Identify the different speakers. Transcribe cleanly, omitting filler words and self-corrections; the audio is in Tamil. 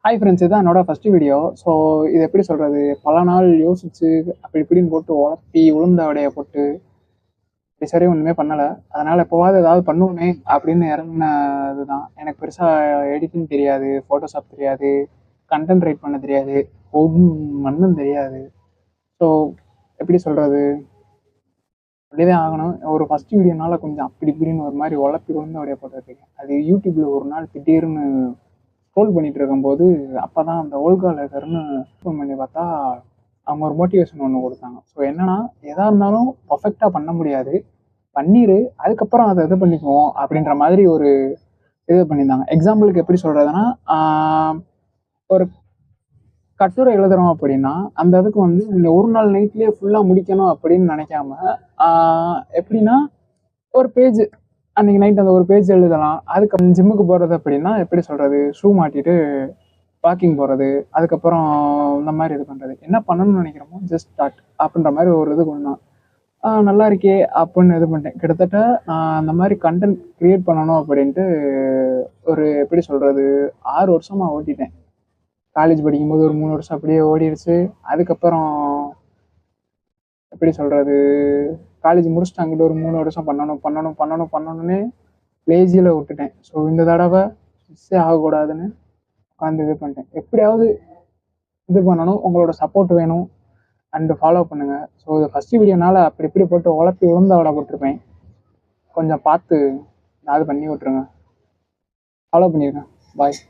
Speaker 1: ஹாய் ஃப்ரெண்ட்ஸ், இதுதான் என்னோட ஃபர்ஸ்ட் வீடியோ. ஸோ இது எப்படி சொல்கிறது, பல நாள் யோசிச்சு அப்படி இப்படின்னு போட்டு உழப்பி உளுந்த வடையை போட்டு இப்படி சரியாக ஒன்றுமே பண்ணலை. அதனால் எப்போவாவது ஏதாவது பண்ணுவோமே அப்படின்னு இறங்குனது தான். எனக்கு பெருசாக எடிட்டிங் தெரியாது, ஃபோட்டோஷாப் தெரியாது, கண்டென்ட் ரைட் பண்ண தெரியாது, மண்ணும் தெரியாது. ஸோ எப்படி சொல்கிறது, அப்படிதான் ஆகணும். ஒரு ஃபர்ஸ்ட் வீடியோனால கொஞ்சம் அப்படி இப்படின்னு ஒரு மாதிரி உழப்பி உளுந்த வடையை போட்டுருக்கேன். அது யூடியூப்பில் ஒரு நாள் திடீர்னு ஸ்க்ரோல் பண்ணிட்டு இருக்கும்போது அப்போ தான் அந்த ஓல்கா லேக்கர்னு ஓப்பன் பண்ணி பார்த்தா அவங்க ஒரு மோட்டிவேஷன் ஒன்று கொடுத்தாங்க. ஸோ என்னன்னா, எதாக இருந்தாலும் பர்ஃபெக்டாக பண்ண முடியாது, பண்ணிடு, அதுக்கப்புறம் அதை இது பண்ணிக்குவோம் அப்படின்ற மாதிரி ஒரு இது பண்ணியிருந்தாங்க. எக்ஸாம்பிளுக்கு எப்படி சொல்கிறதுனா, ஒரு கட்டுரை எழுதுறோம் அப்படின்னா அந்த இதுக்கு வந்து இந்த ஒரு நாள் நைட்லேயே ஃபுல்லாக முடிக்கணும் அப்படின்னு நினைக்காம எப்படின்னா ஒரு பேஜ் அன்னைக்கு நைட் அந்த ஒரு பேஜ் எழுதலாம். அதுக்கு ஜிம்முக்கு போகிறது அப்படின்னா எப்படி சொல்கிறது, ஷூ மாட்டிட்டு வாக்கிங் போகிறது, அதுக்கப்புறம் இந்த மாதிரி இது பண்ணுறது, என்ன பண்ணணும்னு நினைக்கிறோமோ ஜஸ்ட் ஸ்டார்ட் அப்படின்ற மாதிரி ஒரு இது கொண்டு நல்லா இருக்கே அப்படின்னு இது பண்ணிட்டேன். கிட்டத்தட்ட அந்த மாதிரி கண்டென்ட் க்ரியேட் பண்ணணும் அப்படின்ட்டு ஒரு எப்படி சொல்கிறது 6 வருஷமாக ஓட்டிட்டேன். காலேஜ் படிக்கும்போது ஒரு 3 வருஷம் அப்படியே ஓடிடுச்சு. அதுக்கப்புறம் எப்படி சொல்கிறது, காலேஜ் முடிச்சுட்டு அங்கிட்டு ஒரு 3 வருஷம் பண்ணணும்னு லேசியில் விட்டுட்டேன். ஸோ இந்த தடவை மிஸ்ஸே ஆகக்கூடாதுன்னு உட்காந்து இது பண்ணிட்டேன். எப்படியாவது இது பண்ணணும், உங்களோட சப்போர்ட் வேணும் அண்டு ஃபாலோ பண்ணுங்கள். ஸோ இது ஃபஸ்ட்டு வீடியோனால அப்படி இப்படி போட்டு உழப்பி உளுந்த வடை போட்டிருப்பேன். கொஞ்சம் பார்த்து அது பண்ணி விட்ருங்க, ஃபாலோ பண்ணிடுங்க. பாய்.